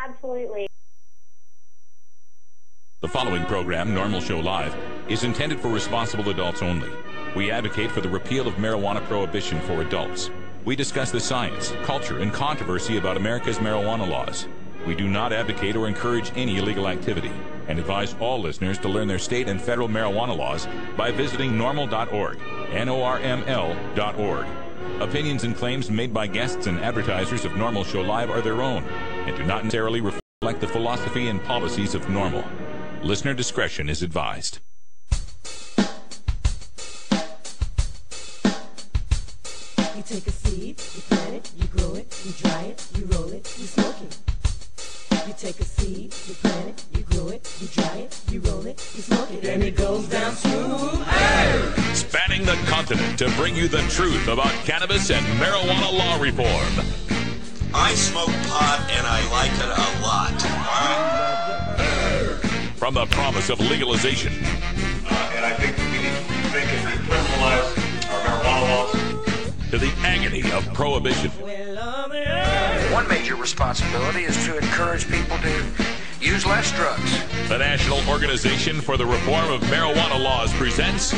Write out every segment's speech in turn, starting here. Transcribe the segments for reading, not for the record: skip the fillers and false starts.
Absolutely. The following program, Normal Show Live, is intended for responsible adults only. We advocate for the repeal of marijuana prohibition for adults. We discuss the science, culture, and controversy about America's marijuana laws. We do not advocate or encourage any illegal activity and advise all listeners to learn their state and federal marijuana laws by visiting normal.org, NORML.org. Opinions and claims made by guests and advertisers of Normal Show Live are their own and do not necessarily reflect the philosophy and policies of Normal. Listener discretion is advised. You take a seed, you plant it, you grow it, you dry it, you roll it, you smoke it. You take a seed, you plant it, you grow it, you dry it, you roll it, you smoke it, and it goes down smooth. Hey! Spanning the continent to bring you the truth about cannabis and marijuana law reform. I smoke pot and I like it a lot. From the promise of legalization. And I think we need to think and decriminalize our marijuana laws. To the agony of prohibition. One major responsibility is to encourage people to use less drugs. The National Organization for the Reform of Marijuana Laws presents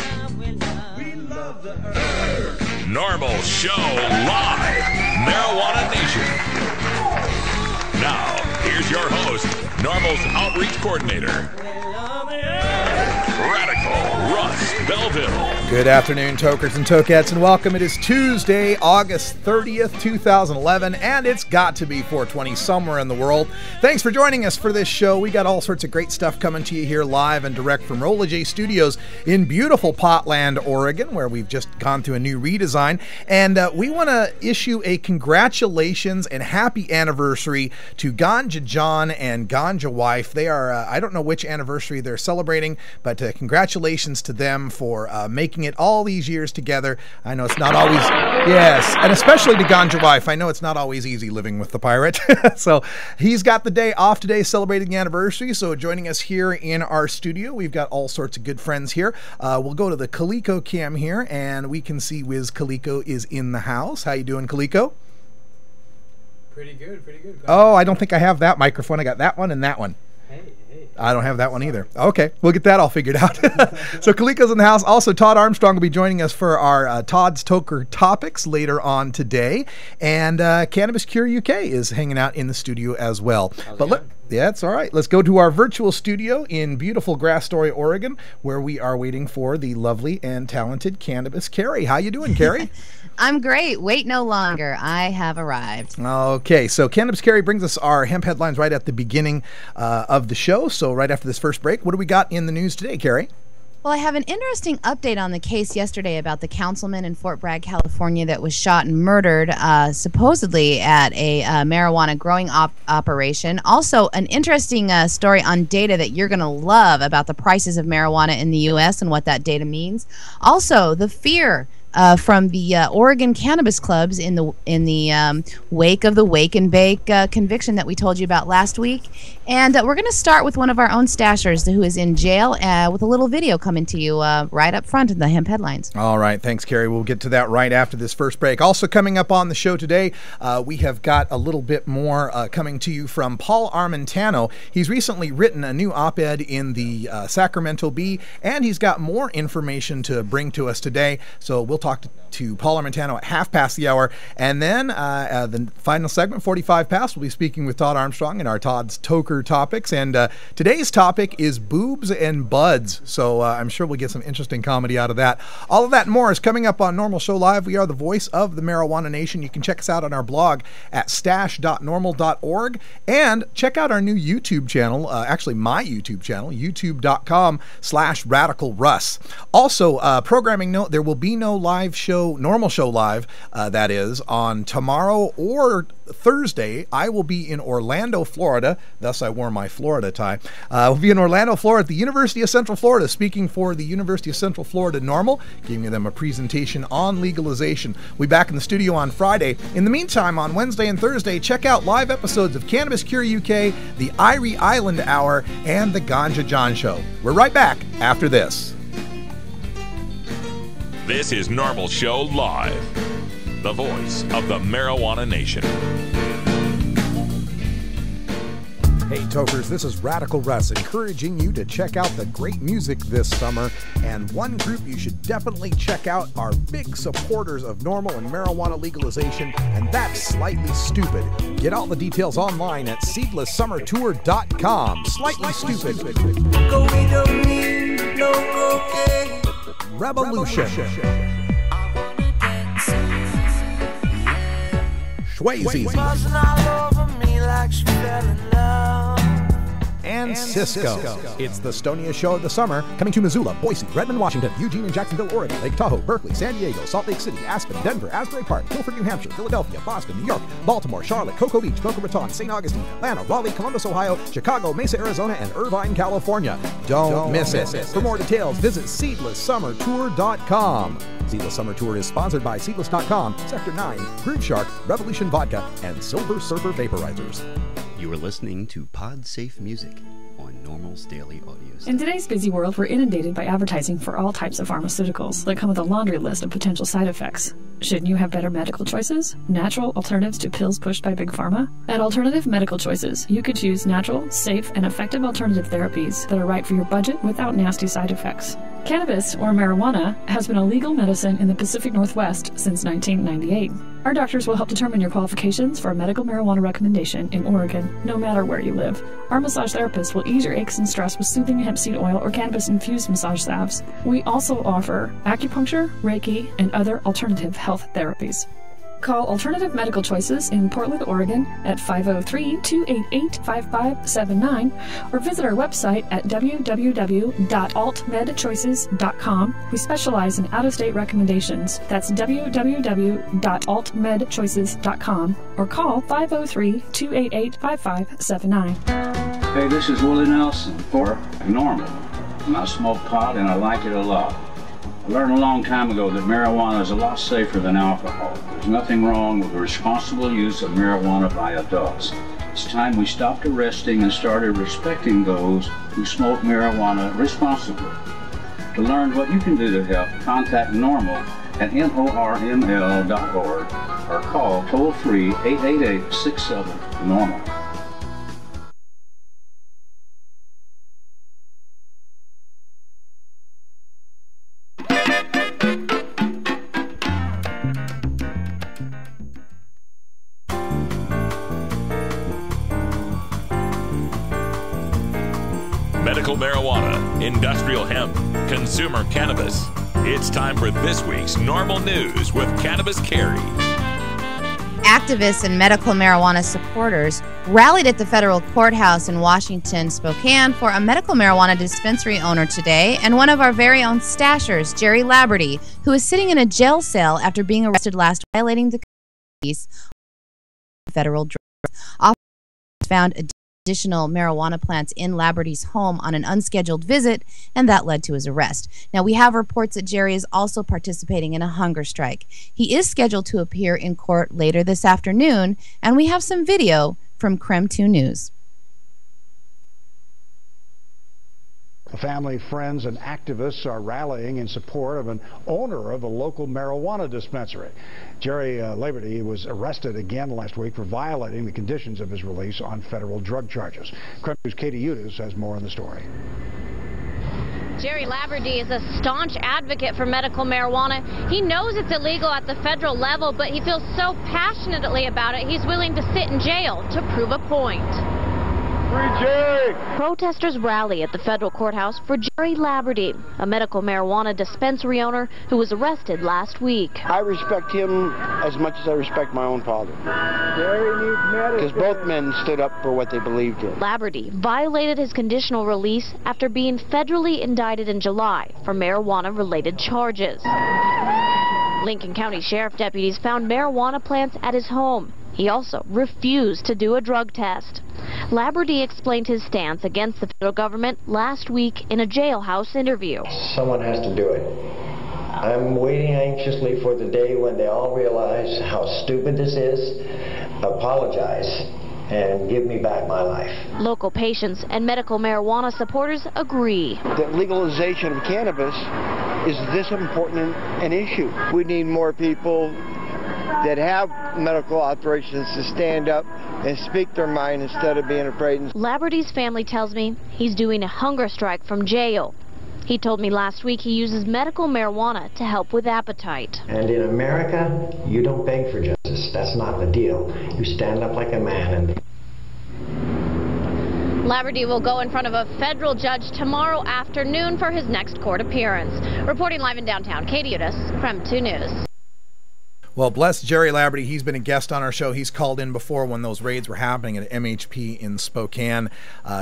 Normal Show Live, Marijuana Nation. Now, here's your host, Normal's Outreach Coordinator, Radical Russ Belville. Good afternoon, tokers and tokettes, and welcome. It is Tuesday, August 30th, 2011, and it's got to be 420 somewhere in the world. Thanks for joining us for this show. We got all sorts of great stuff coming to you here live and direct from Rolla J Studios in beautiful Potland, Oregon, where we've just gone through a new redesign. And we want to issue a congratulations and happy anniversary to Ganja John and Ganja Wife. They are, I don't know which anniversary they're celebrating, but congratulations to them for making it all these years together. I know it's not always, yes, and especially to Ganja Wife. I know it's not always easy living with the pirate. So he's got the day off today celebrating the anniversary. So joining us here in our studio, we've got all sorts of good friends here. We'll go to the Kaliko cam here and we can see Wiz Kaliko is in the house. How you doing, Kaliko? Pretty good, pretty good. Oh, I don't think I have that microphone. I got that one and that one. Hey. I don't have that one either. Okay, we'll get that all figured out. So Kaliko's in the house. Also, Todd Armstrong will be joining us for our Todd's Toker Topics later on today. And Cannabis Cure UK is hanging out in the studio as well. Yeah, it's all right. Let's go to our virtual studio in beautiful Grass Story, Oregon, where we are waiting for the lovely and talented Cannabis Carrie. How you doing, Carrie? I'm great. Wait no longer. I have arrived. Okay, so Cannabis Carrie brings us our hemp headlines right at the beginning of the show. So right after this first break, what do we got in the news today, Carrie? Well, I have an interesting update on the case yesterday about the councilman in Fort Bragg, California that was shot and murdered supposedly at a marijuana growing operation. Also, an interesting story on data that you're going to love about the prices of marijuana in the U.S. and what that data means. Also, the fear from the Oregon cannabis clubs in the wake of the Wake and Bake conviction that we told you about last week. And we're going to start with one of our own stashers who is in jail with a little video coming to you right up front in the hemp headlines. All right. Thanks, Carrie. We'll get to that right after this first break. Also coming up on the show today, we have got a little bit more coming to you from Paul Armentano. He's recently written a new op-ed in the Sacramento Bee, and he's got more information to bring to us today. So we'll talk to Paul Armentano at half past the hour. And then the final segment, 45 past, we'll be speaking with Todd Armstrong in our Todd's Toker Topics. And today's topic is boobs and buds. So I'm sure we'll get some interesting comedy out of that. All of that and more is coming up on Normal Show Live. We are the voice of the Marijuana Nation. You can check us out on our blog at stash.normal.org and check out our new YouTube channel, actually my YouTube channel, youtube.com/radicalruss. Also, programming note, there will be no live show, Normal Show Live, that is, on tomorrow or Thursday. I will be in Orlando, Florida. Thus, I wore my Florida tie. We'll be in Orlando, Florida at the University of Central Florida, speaking for the University of Central Florida NORML, giving them a presentation on legalization. We'll be back in the studio on Friday. In the meantime, on Wednesday and Thursday, check out live episodes of Cannabis Cure UK, the Irie Island Hour, and the Ganja John Show. We're right back after this. This is Normal Show Live, the voice of the Marijuana Nation. Hey Tokers, this is Radical Russ encouraging you to check out the great music this summer, and one group you should definitely check out are big supporters of normal and marijuana legalization, and that's Slightly Stupid. Get all the details online at seedlesssummertour.com. Slightly Stupid. Revolution. Swayze. And Cisco. It's the Stonia show of the summer, coming to Missoula, Boise, Redmond, Washington, Eugene and Jacksonville, Oregon, Lake Tahoe, Berkeley, San Diego, Salt Lake City, Aspen, Denver, Asbury Park, Guilford, New Hampshire, Philadelphia, Boston, New York, Baltimore, Charlotte, Cocoa Beach, Boca Raton, St. Augustine, Atlanta, Raleigh, Columbus, Ohio, Chicago, Mesa, Arizona, and Irvine, California. Don't miss it. For more details, visit SeedlessSummerTour.com. Seedless Summer Tour is sponsored by Seedless.com, Sector 9, Groove Shark, Revolution Vodka, and Silver Surfer Vaporizers. You are listening to Pod Safe Music on Normal's Daily Audios. In today's busy world, we're inundated by advertising for all types of pharmaceuticals that come with a laundry list of potential side effects. Shouldn't you have better medical choices? Natural alternatives to pills pushed by Big Pharma? At Alternative Medical Choices, you could choose natural, safe, and effective alternative therapies that are right for your budget without nasty side effects. Cannabis, or marijuana, has been a legal medicine in the Pacific Northwest since 1998. Our doctors will help determine your qualifications for a medical marijuana recommendation in Oregon, no matter where you live. Our massage therapists will ease your aches and stress with soothing hemp seed oil or cannabis-infused massage salves. We also offer acupuncture, Reiki, and other alternative health therapies. Call Alternative Medical Choices in Portland, Oregon at 503-288-5579 or visit our website at www.altmedchoices.com. We specialize in out-of-state recommendations. That's www.altmedchoices.com or call 503-288-5579. Hey, this is Willie Nelson for Normal. And I smoke pot and I like it a lot. I learned a long time ago that marijuana is a lot safer than alcohol. There's nothing wrong with the responsible use of marijuana by adults. It's time we stopped arresting and started respecting those who smoke marijuana responsibly. To learn what you can do to help, contact NORML at NORML.org or call toll-free 888-67-NORMAL. Medical marijuana, industrial hemp, consumer cannabis. It's time for this week's Normal News with Cannabis Carrie. Activists and medical marijuana supporters rallied at the federal courthouse in Washington, Spokane for a medical marijuana dispensary owner today and one of our very own stashers, Jerry Laberty, who is sitting in a jail cell after being arrested last week violating the federal drugs. Officers found additional marijuana plants in Laberty's home on an unscheduled visit, and that led to his arrest. Now, we have reports that Jerry is also participating in a hunger strike. He is scheduled to appear in court later this afternoon, and we have some video from KREM 2 News. Family, friends, and activists are rallying in support of an owner of a local marijuana dispensary. Jerry Laberty was arrested again last week for violating the conditions of his release on federal drug charges. KREM News' Katie Udis has more on the story. Jerry Laberty is a staunch advocate for medical marijuana. He knows it's illegal at the federal level, but he feels so passionately about it, he's willing to sit in jail to prove a point. Free Jerry! Protesters rally at the federal courthouse for Jerry Laberty, a medical marijuana dispensary owner who was arrested last week. I respect him as much as I respect my own father. Jerry needs medicine. Because both men stood up for what they believed in. Laberty violated his conditional release after being federally indicted in July for marijuana-related charges. Lincoln County Sheriff deputies found marijuana plants at his home. He also refused to do a drug test. Laberty explained his stance against the federal government last week in a jailhouse interview. Someone has to do it. I'm waiting anxiously for the day when they all realize how stupid this is, apologize, and give me back my life. Local patients and medical marijuana supporters agree. The legalization of cannabis is this important an issue. We need more people that have medical authorizations to stand up and speak their mind instead of being afraid. Laverty's family tells me he's doing a hunger strike from jail. He told me last week he uses medical marijuana to help with appetite. And in America, you don't beg for justice. That's not the deal. You stand up like a man and... Laverty will go in front of a federal judge tomorrow afternoon for his next court appearance. Reporting live in downtown, Katie Udis, KREM 2 News. Well, bless Jerry Laverty. He's been a guest on our show. He's called in before when those raids were happening at MHP in Spokane,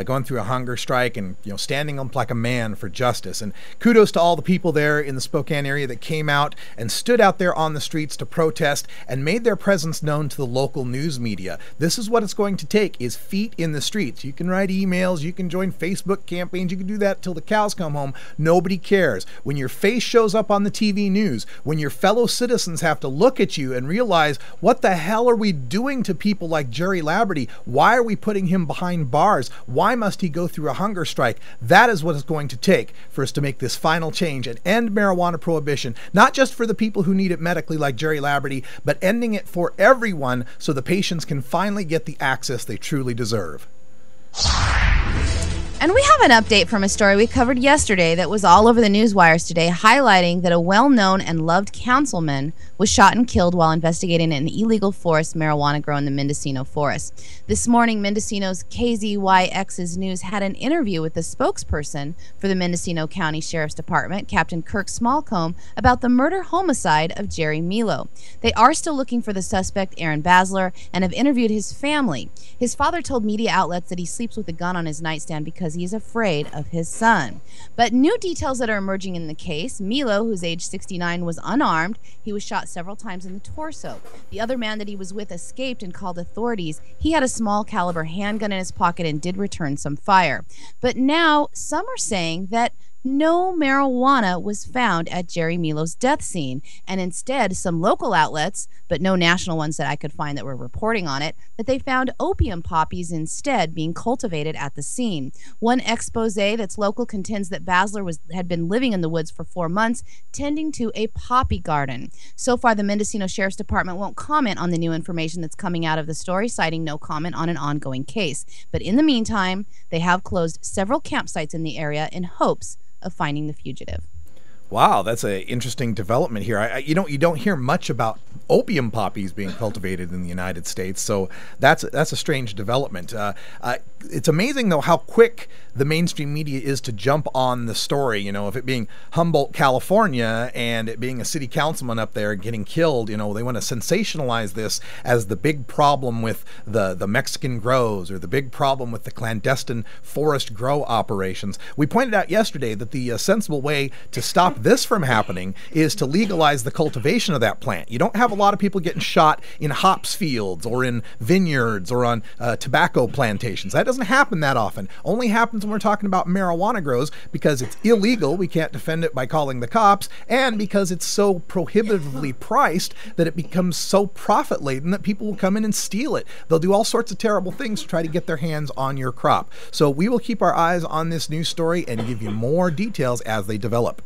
going through a hunger strike and standing up like a man for justice. And kudos to all the people there in the Spokane area that came out and stood out there on the streets to protest and made their presence known to the local news media. This is what it's going to take: is feet in the streets. You can write emails, you can join Facebook campaigns, you can do that till the cows come home. Nobody cares. When your face shows up on the TV news, when your fellow citizens have to look at you and realize, what the hell are we doing to people like Jerry Laverty? Why are we putting him behind bars? Why must he go through a hunger strike? That is what it's going to take for us to make this final change and end marijuana prohibition, not just for the people who need it medically like Jerry Laverty, but ending it for everyone so the patients can finally get the access they truly deserve. And we have an update from a story we covered yesterday that was all over the news wires today, highlighting that a well-known and loved councilman was shot and killed while investigating an illegal forest marijuana grown in the Mendocino forest. This morning, Mendocino's KZYX's News had an interview with the spokesperson for the Mendocino County Sheriff's Department, Captain Kirk Smallcomb, about the murder-homicide of Jerry Milo. They are still looking for the suspect, Aaron Basler, and have interviewed his family. His father told media outlets that he sleeps with a gun on his nightstand because he is afraid of his son. But new details that are emerging in the case: Milo, who's age 69, was unarmed. He was shot several times in the torso. The other man that he was with escaped and called authorities. He had a small caliber handgun in his pocket and did return some fire. But now some are saying that no marijuana was found at Jerry Milo's death scene, and instead some local outlets, but no national ones that I could find that were reporting on it, that they found opium poppies instead being cultivated at the scene. One expose that's local contends that Basler had been living in the woods for 4 months, tending to a poppy garden. So far, the Mendocino Sheriff's Department won't comment on the new information that's coming out of the story, citing no comment on an ongoing case. But in the meantime, they have closed several campsites in the area in hopes of finding the fugitive. Wow, that's an interesting development here. You don't hear much about opium poppies being cultivated in the United States, so that's a strange development. It's amazing, though, how quick the mainstream media is to jump on the story. If it being Humboldt, California, and it being a city councilman up there getting killed, they want to sensationalize this as the big problem with the Mexican grows, or the big problem with the clandestine forest grow operations. We pointed out yesterday that the sensible way to stop this from happening is to legalize the cultivation of that plant. You don't have a lot of people getting shot in hops fields or in vineyards or on tobacco plantations. That doesn't happen that often. Only happens when we're talking about marijuana grows, because it's illegal. We can't defend it by calling the cops, and because it's so prohibitively priced that it becomes so profit laden that people will come in and steal it. They'll do all sorts of terrible things to try to get their hands on your crop. So we will keep our eyes on this news story and give you more details as they develop.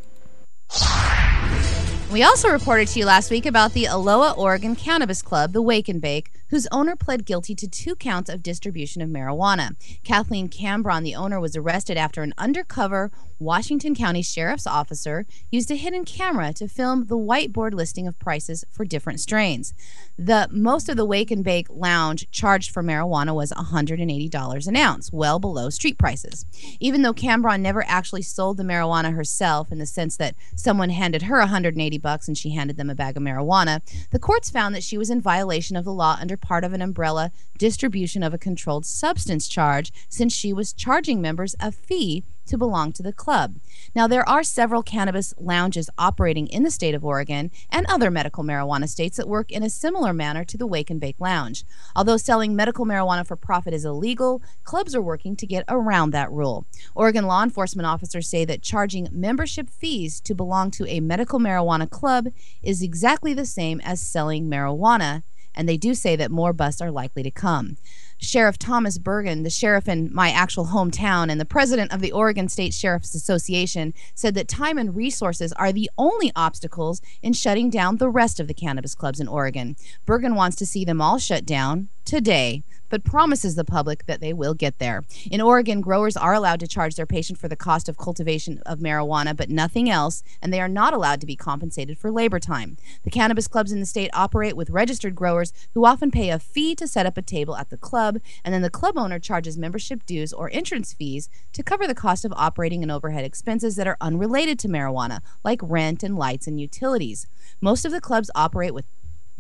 We also reported to you last week about the Aloha, Oregon Cannabis Club, the Wake and Bake, whose owner pled guilty to 2 counts of distribution of marijuana. Kathleen Cambron, the owner, was arrested after an undercover Washington County Sheriff's officer used a hidden camera to film the whiteboard listing of prices for different strains. Most of the Wake and Bake lounge charged for marijuana was $180 an ounce, well below street prices. Even though Cambron never actually sold the marijuana herself, in the sense that someone handed her $180 and she handed them a bag of marijuana, the courts found that she was in violation of the law under part of an umbrella distribution of a controlled substance charge, since she was charging members a fee to belong to the club. Now, there are several cannabis lounges operating in the state of Oregon and other medical marijuana states that work in a similar manner to the Wake and Bake Lounge. Although selling medical marijuana for profit is illegal, clubs are working to get around that rule. Oregon law enforcement officers say that charging membership fees to belong to a medical marijuana club is exactly the same as selling marijuana, and they do say that more busts are likely to come. Sheriff Thomas Bergen, the sheriff in my actual hometown and the president of the Oregon State Sheriff's Association, said that time and resources are the only obstacles in shutting down the rest of the cannabis clubs in Oregon. Bergen wants to see them all shut down today, but promises the public that they will get there. In Oregon, growers are allowed to charge their patient for the cost of cultivation of marijuana, but nothing else, and they are not allowed to be compensated for labor time. The cannabis clubs in the state operate with registered growers who often pay a fee to set up a table at the club, and then the club owner charges membership dues or entrance fees to cover the cost of operating and overhead expenses that are unrelated to marijuana, like rent and lights and utilities. Most of the clubs operate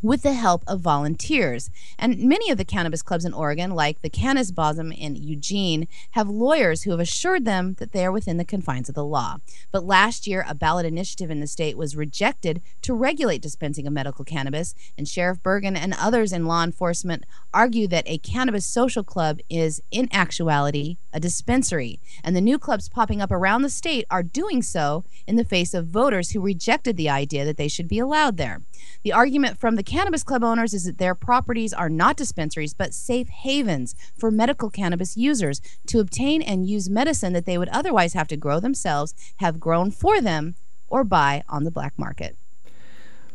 with the help of volunteers. And many of the cannabis clubs in Oregon, like the Cannabism in Eugene, have lawyers who have assured them that they are within the confines of the law. But last year, a ballot initiative in the state was rejected to regulate dispensing of medical cannabis, and Sheriff Bergen and others in law enforcement argue that a cannabis social club is, in actuality, a dispensary. And the new clubs popping up around the state are doing so in the face of voters who rejected the idea that they should be allowed there. The argument from the cannabis club owners is that their properties are not dispensaries but safe havens for medical cannabis users to obtain and use medicine that they would otherwise have to grow themselves, have grown for them, or buy on the black market.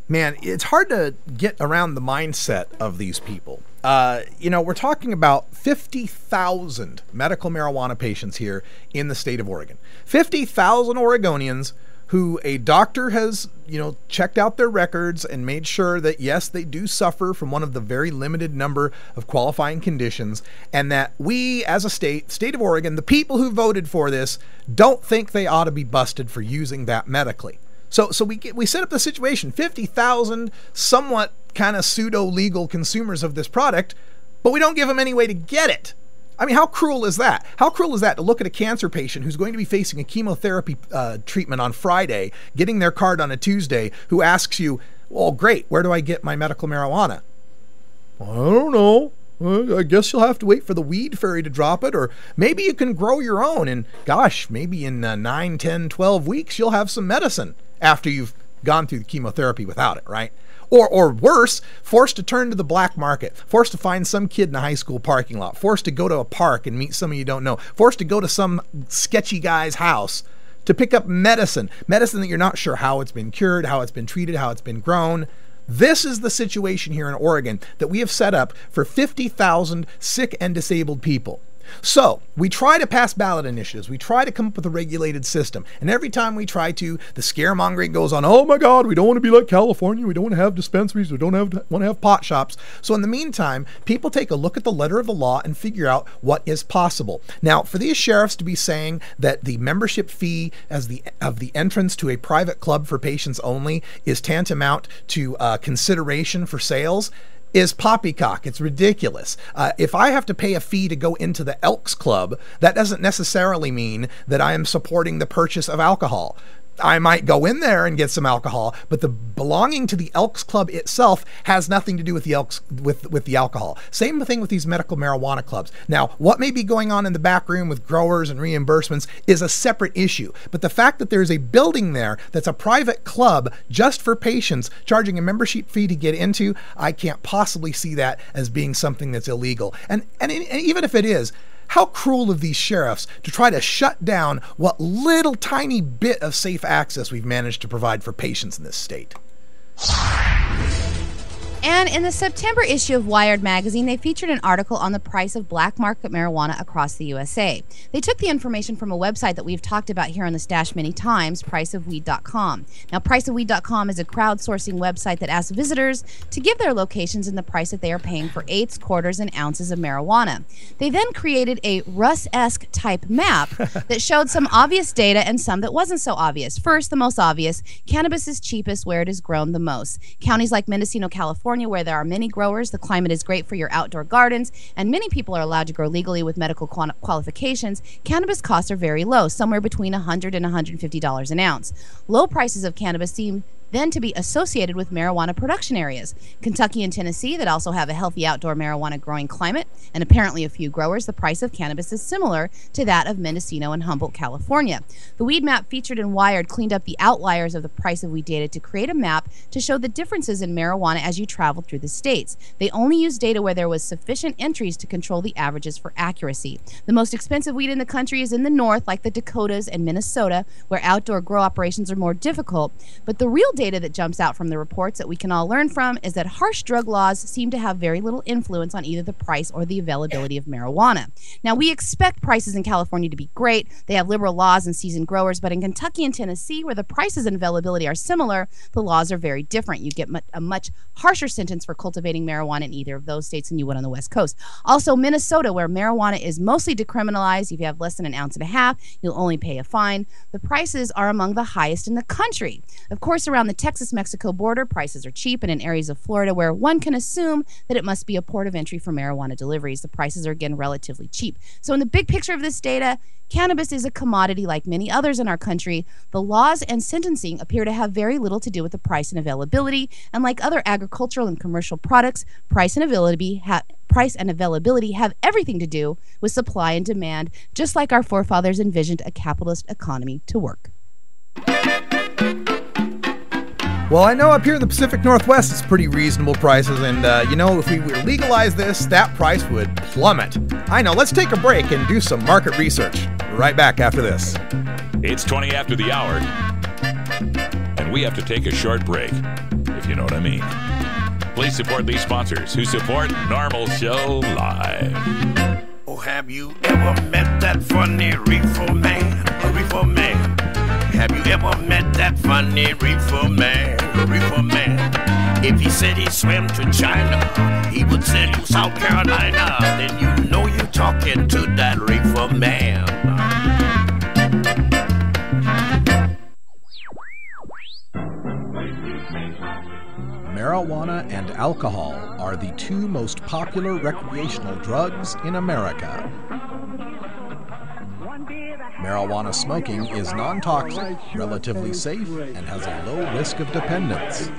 Man, it's hard to get around the mindset of these people. We're talking about 50,000 medical marijuana patients here in the state of Oregon. 50,000 Oregonians who a doctor has, checked out their records and made sure that, yes, they do suffer from one of the very limited number of qualifying conditions, and that we as a state of Oregon, the people who voted for this, don't think they ought to be busted for using that medically. So we set up the situation, 50,000 somewhat kind of pseudo-legal consumers of this product, but we don't give them any way to get it. I mean, how cruel is that? How cruel is that to look at a cancer patient who's going to be facing a chemotherapy treatment on Friday, getting their card on a Tuesday, who asks you, well, great, where do I get my medical marijuana? I don't know. I guess you'll have to wait for the weed fairy to drop it, or maybe you can grow your own, and gosh, maybe in 9, 10, 12 weeks, you'll have some medicine after you've gone through the chemotherapy without it, right? Or worse, forced to turn to the black market, forced to find some kid in a high school parking lot, forced to go to a park and meet someone you don't know, forced to go to some sketchy guy's house to pick up medicine that you're not sure how it's been cured, how it's been treated, how it's been grown. This is the situation here in Oregon that we have set up for 50,000 sick and disabled people. So we try to pass ballot initiatives. We try to come up with a regulated system. And every time we try to, the scaremongering goes on. Oh my God, we don't want to be like California. We don't want to have dispensaries. We don't want to have pot shops. So in the meantime, people take a look at the letter of the law and figure out what is possible. Now, for these sheriffs to be saying that the membership fee of the entrance to a private club for patients only is tantamount to consideration for sales is poppycock. It's ridiculous. If I have to pay a fee to go into the Elks Club, that doesn't necessarily mean that I am supporting the purchase of alcohol. I might go in there and get some alcohol, but the belonging to the Elks Club itself has nothing to do with the Elks with the alcohol. Same thing with these medical marijuana clubs. Now, what may be going on in the back room with growers and reimbursements is a separate issue. But the fact that there's a building there that's a private club just for patients charging a membership fee to get into, I can't possibly see that as being something that's illegal. And even if it is, how cruel of these sheriffs to try to shut down what little tiny bit of safe access we've managed to provide for patients in this state. And in the September issue of Wired magazine, they featured an article on the price of black market marijuana across the USA. They took the information from a website that we've talked about here on the Stash many times, priceofweed.com. Now, priceofweed.com is a crowdsourcing website that asks visitors to give their locations and the price that they are paying for eighths, quarters, and ounces of marijuana. They then created a Russ-esque type map that showed some obvious data and some that wasn't so obvious. First, the most obvious, cannabis is cheapest where it is grown the most. Counties like Mendocino, California, where there are many growers, the climate is great for your outdoor gardens, and many people are allowed to grow legally with medical qualifications, cannabis costs are very low, somewhere between $100 and $150 an ounce. Low prices of cannabis seem then to be associated with marijuana production areas. Kentucky and Tennessee that also have a healthy outdoor marijuana growing climate, and apparently a few growers, the price of cannabis is similar to that of Mendocino and Humboldt, California. The weed map featured in Wired cleaned up the outliers of the price of weed data to create a map to show the differences in marijuana as you traveled through the states. They only used data where there was sufficient entries to control the averages for accuracy. The most expensive weed in the country is in the north, like the Dakotas and Minnesota, where outdoor grow operations are more difficult. But the real data that jumps out from the reports that we can all learn from is that harsh drug laws seem to have very little influence on either the price or the availability of marijuana. Now, we expect prices in California to be great. They have liberal laws and seasoned growers, but in Kentucky and Tennessee, where the prices and availability are similar, the laws are very different. You get a much harsher sentence for cultivating marijuana in either of those states than you would on the West Coast. Also, Minnesota, where marijuana is mostly decriminalized, if you have less than 1.5 ounces, you'll only pay a fine. The prices are among the highest in the country. Of course, around the Texas-Mexico border, prices are cheap, and in areas of Florida where one can assume that it must be a port of entry for marijuana deliveries, the prices are again relatively cheap. So in the big picture of this data, cannabis is a commodity like many others in our country. The laws and sentencing appear to have very little to do with the price and availability, and like other agricultural and commercial products, price and availability have everything to do with supply and demand, just like our forefathers envisioned a capitalist economy to work. Well, I know up here in the Pacific Northwest it's pretty reasonable prices, and if we legalize this, that price would plummet. I know, let's take a break and do some market research. Right back after this. It's 20 after the hour, and we have to take a short break, if you know what I mean. Please support these sponsors who support Normal Show Live. Oh, have you ever met that funny reefer man? A reefer man. Have you ever met that funny reefer man? A reefer man. If he said he swam to China, he would send you South Carolina. Then you know you're talking to that reefer man. Marijuana and alcohol are the two most popular recreational drugs in America. Marijuana smoking is non-toxic, relatively safe, and has a low risk of dependence.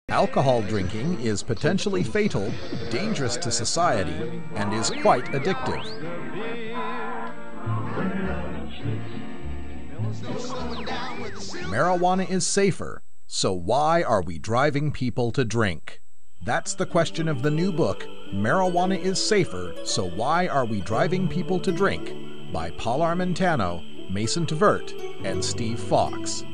Alcohol drinking is potentially fatal, dangerous to society, and is quite addictive. Marijuana is safer, so why are we driving people to drink? That's the question of the new book, Marijuana is Safer, So Why Are We Driving People to Drink? By Paul Armentano, Mason Tvert, and Steve Fox.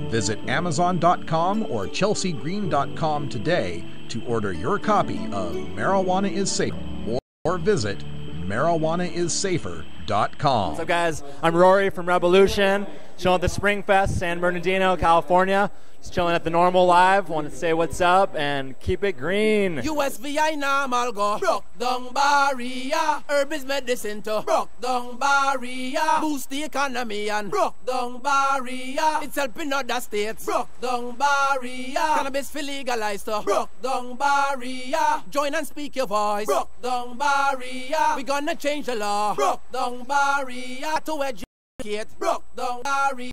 Visit Amazon.com or ChelseaGreen.com today to order your copy of Marijuana is Safer, or visit marijuanaissafer.com. What's up, guys? I'm Rory from Revolution, chilling at the Spring Fest, San Bernardino, California. Just chilling at the Normal Live. Want to say what's up and keep it green. USVI normal go broke down barrier. Herb is medicine to broke down barrier. Boost the economy and broke down barrier. It's helping other states broke down barrier. Cannabis for legalized to broke down barrier. Join and speak your voice. Broke down barrier. We gonna change the law. Broke down barrier to educate. Broke down barrier.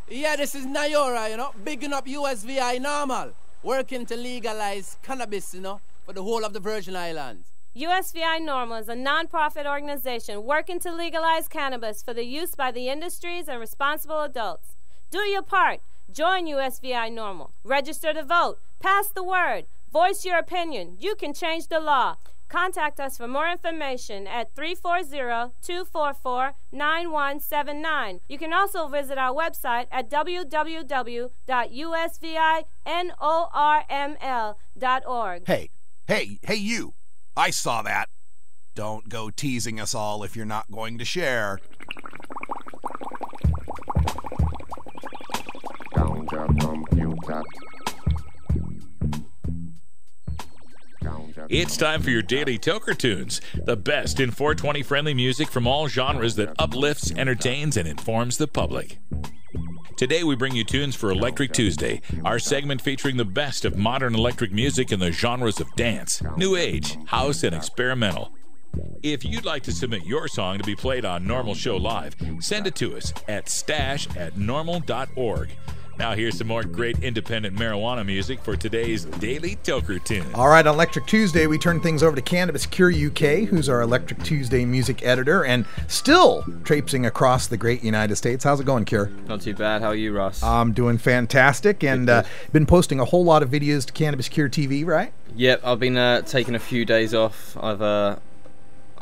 Yeah, this is Nayora, bigging up USVI normal, working to legalize cannabis, for the whole of the Virgin Islands. USVI Normal is a non-profit organization working to legalize cannabis for the use by the industries and responsible adults. Do your part. Join USVI Normal. Register to vote. Pass the word. Voice your opinion. You can change the law. Contact us for more information at 340-244-9179. You can also visit our website at www.usvinorml.org. Hey, you. I saw that. Don't go teasing us all if you're not going to share. It's time for your daily Toker Tunes, the best in 420 friendly music from all genres that uplifts, entertains, and informs the public. Today we bring you tunes for Electric Tuesday, our segment featuring the best of modern electric music in the genres of dance, new age, house, and experimental. If you'd like to submit your song to be played on Normal Show Live, send it to us at stash@normal.org. Now here's some more great independent marijuana music for today's Daily Toker Tune. All right, on Electric Tuesday, we turn things over to Cannabis Cure UK, who's our Electric Tuesday music editor and still traipsing across the great United States. How's it going, Cure? Not too bad. How are you, Russ? I'm doing fantastic, and been posting a whole lot of videos to Cannabis Cure TV, right? Yep, I've been taking a few days off. I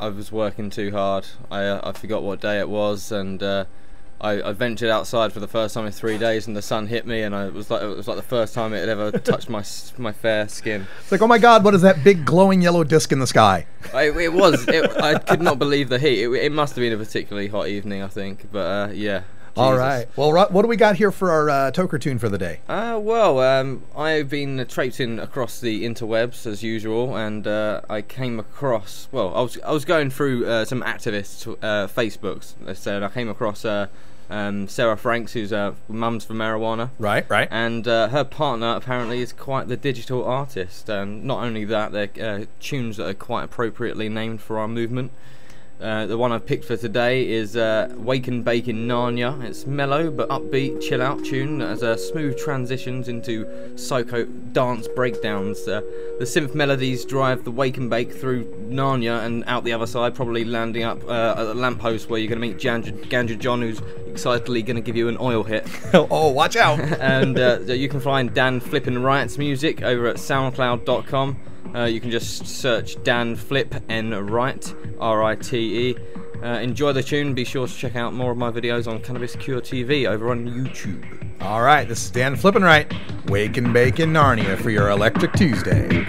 was working too hard. I forgot what day it was, and I ventured outside for the first time in 3 days, and the sun hit me, and it was like the first time it had ever touched my fair skin. It's like, oh my God, what is that big glowing yellow disc in the sky? It was. I could not believe the heat. It must have been a particularly hot evening, I think. But yeah. All right. Well, what do we got here for our Toker Tune for the day? I've been traipsing across the interwebs as usual, and I came across. Well, I was going through some activists' Facebooks. Let's say, and I came across Sarah Franks, who's Mums for Marijuana. Right. And her partner apparently is quite the digital artist, and not only that, they're tunes that are quite appropriately named for our movement. The one I've picked for today is Wake and Bake in Narnia. It's mellow but upbeat, chill out tune that has smooth transitions into psycho dance breakdowns. The synth melodies drive the Wake and Bake through Narnia and out the other side, probably landing up at the lamppost where you're going to meet Ganja John, who's excitedly going to give you an oil hit. Oh, watch out! And you can find Dan Flippin' Wright's music over at soundcloud.com. You can just search Dan Flip N Wright, R-I-T-E. Enjoy the tune. Be sure to check out more of my videos on Cannabis Cure TV over on YouTube. All right, this is Dan Flippin' Wright. Wake and Bake in Narnia for your Electric Tuesday.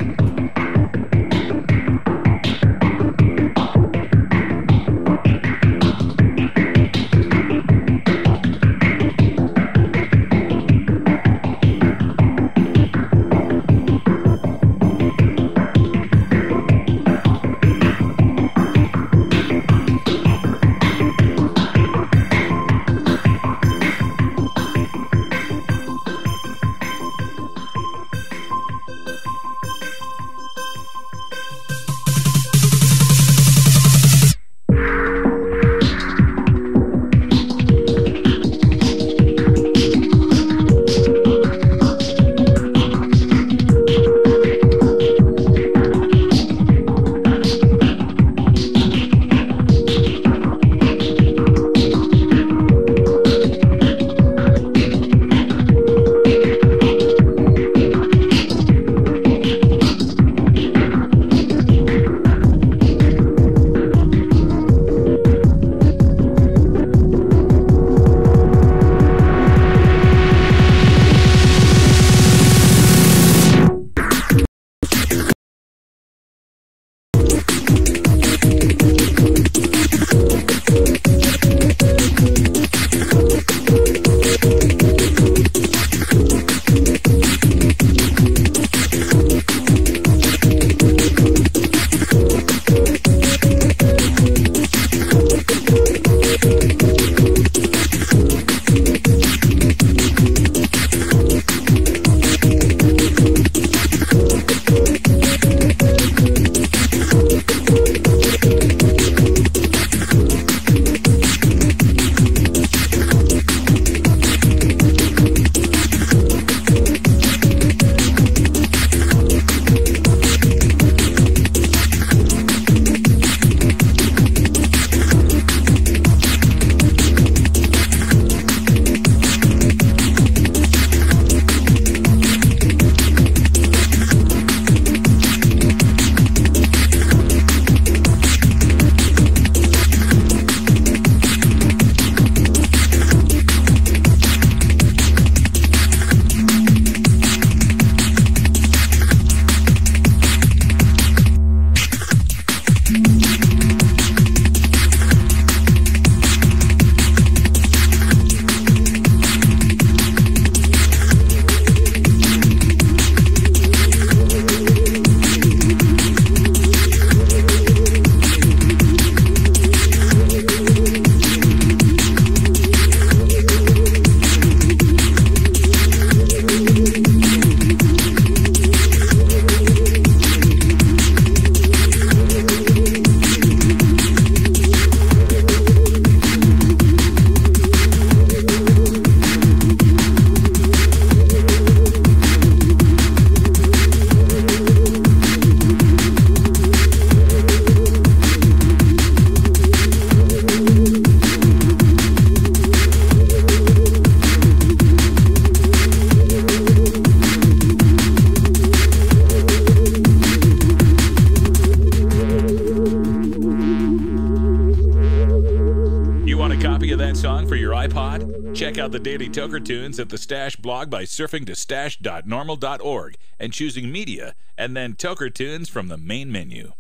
that song for your iPod? Check out the Daily Toker Tunes at the Stash blog by surfing to stash.normal.org and choosing Media, and then Toker Tunes from the main menu.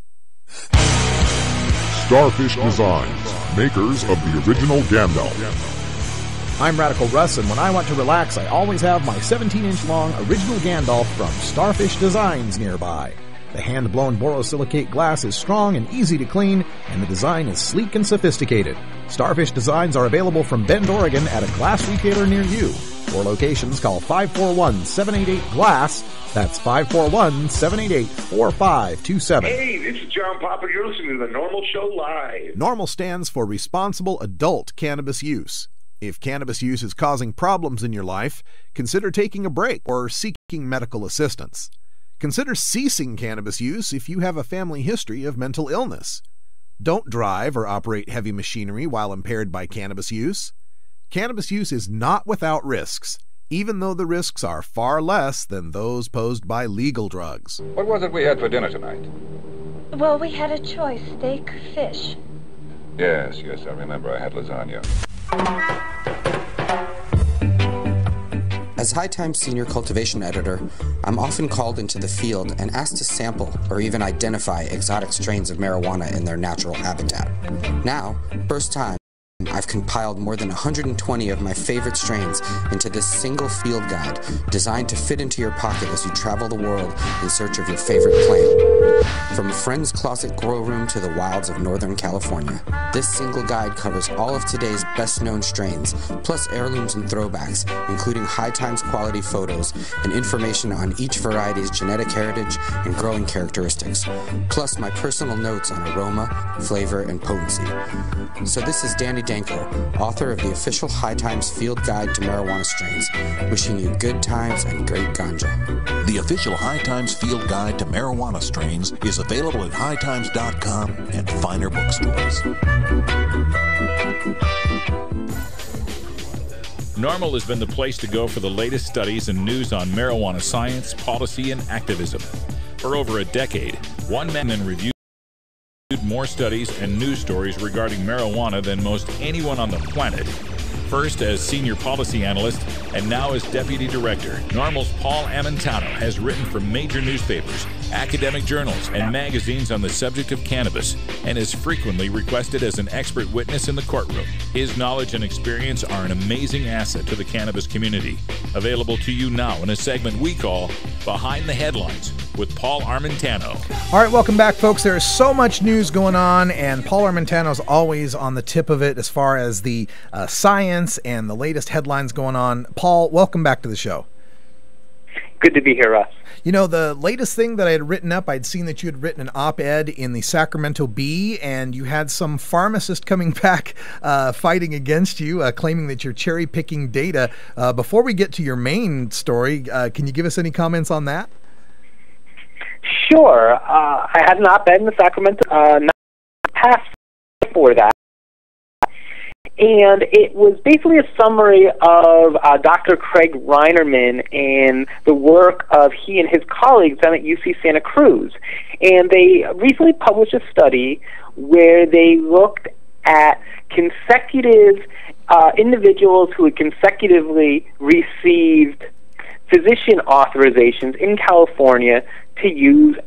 Starfish Designs, makers of the original Gandalf. I'm Radical Russ, and when I want to relax, I always have my 17-inch long original Gandalf from Starfish Designs nearby. The hand-blown borosilicate glass is strong and easy to clean, and the design is sleek and sophisticated. Starfish Designs are available from Bend, Oregon at a glass retailer near you. For locations, call 541-788-GLASS. That's 541-788-4527. Hey, this is John Papa. You're listening to The Normal Show Live. NORML stands for Responsible Adult Cannabis Use. If cannabis use is causing problems in your life, consider taking a break or seeking medical assistance. Consider ceasing cannabis use if you have a family history of mental illness. Don't drive or operate heavy machinery while impaired by cannabis use. Cannabis use is not without risks, even though the risks are far less than those posed by legal drugs. What was it we had for dinner tonight? Well, we had a choice, steak or fish. Yes, I remember I had lasagna. As High Times Senior Cultivation Editor, I'm often called into the field and asked to sample or even identify exotic strains of marijuana in their natural habitat. Now, first time, I've compiled more than 120 of my favorite strains into this single field guide designed to fit into your pocket as you travel the world in search of your favorite plant. From a friend's closet grow room to the wilds of Northern California, this single guide covers all of today's best-known strains, plus heirlooms and throwbacks, including High Times quality photos and information on each variety's genetic heritage and growing characteristics, plus my personal notes on aroma, flavor, and potency. So this is Danny Danko, author of the official High Times Field Guide to Marijuana Strains, wishing you good times and great ganja. The official High Times Field Guide to Marijuana Strains is available at hightimes.com and finer bookstores. NORML has been the place to go for the latest studies and news on marijuana science, policy, and activism. For over a decade, one man reviewed more studies and news stories regarding marijuana than most anyone on the planet. First as senior policy analyst and now as deputy director, NORML's Paul Amintano has written for major newspapers, academic journals, and magazines on the subject of cannabis and is frequently requested as an expert witness in the courtroom. His knowledge and experience are an amazing asset to the cannabis community. Available to you now in a segment we call Behind the Headlines with Paul Armentano. All right, welcome back, folks. There is so much news going on, and Paul Armentano is always on the tip of it as far as the science and the latest headlines going on. Paul, welcome back to the show. Good to be here, Russ. You know, the latest thing that I had written up, I'd seen that you had written an op-ed in the Sacramento Bee, and you had some pharmacist coming back fighting against you, claiming that you're cherry-picking data. Before we get to your main story, can you give us any comments on that? Sure. I had an op-ed in the Sacramento, not past before that, and it was basically a summary of Dr. Craig Reinerman and the work of he and his colleagues down at UC Santa Cruz. And they recently published a study where they looked at consecutive individuals who had consecutively received physician authorizations in California to use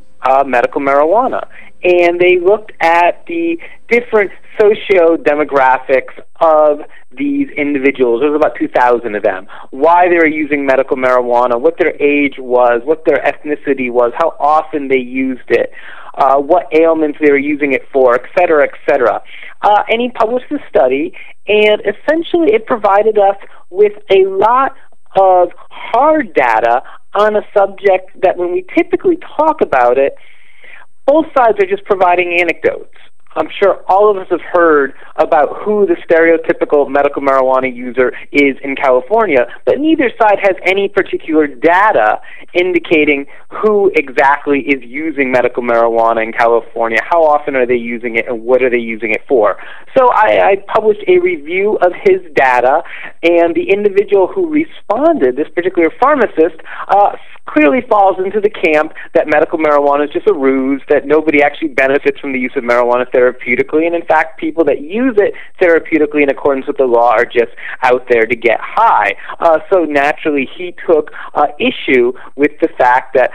medical marijuana. And they looked at the different socio-demographics of these individuals. There was about 2,000 of them. Why they were using medical marijuana, what their age was, what their ethnicity was, how often they used it, what ailments they were using it for, et cetera, et cetera. And he published the study, and essentially it provided us with a lot of hard data on a subject that when we typically talk about it, both sides are just providing anecdotes. I'm sure all of us have heard about who the stereotypical medical marijuana user is in California, but neither side has any particular data indicating who exactly is using medical marijuana in California, how often are they using it, and what are they using it for. So I published a review of his data, and the individual who responded, this particular pharmacist, clearly falls into the camp that medical marijuana is just a ruse, that nobody actually benefits from the use of marijuana therapy therapeutically, and in fact, people that use it therapeutically in accordance with the law are just out there to get high. So naturally, he took issue with the fact that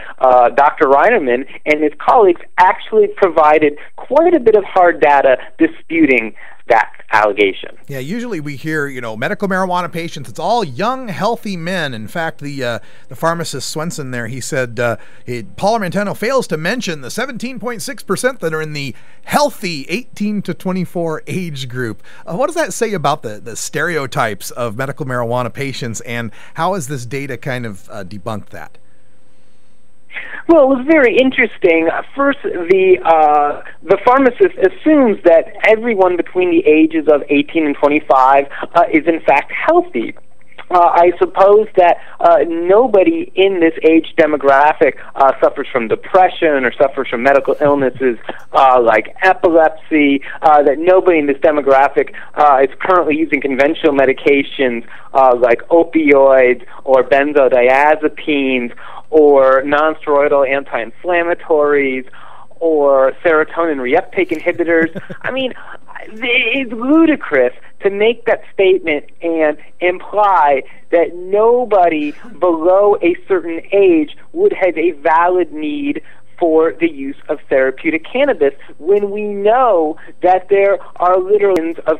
Dr. Reinerman and his colleagues actually provided quite a bit of hard data disputing that allegation. Yeah, usually we hear, medical marijuana patients, it's all young, healthy men. In fact, the pharmacist Swenson there, he said, Paul Armentano fails to mention the 17.6% that are in the healthy 18 to 24 age group. What does that say about the stereotypes of medical marijuana patients, and how has this data kind of debunked that? Well, it was very interesting. First, the pharmacist assumes that everyone between the ages of 18 and 25 is in fact healthy. I suppose that nobody in this age demographic suffers from depression or suffers from medical illnesses like epilepsy, that nobody in this demographic is currently using conventional medications like opioids or benzodiazepines or nonsteroidal anti-inflammatories or serotonin reuptake inhibitors. I mean, it's ludicrous to make that statement and imply that nobody below a certain age would have a valid need for the use of therapeutic cannabis when we know that there are literally of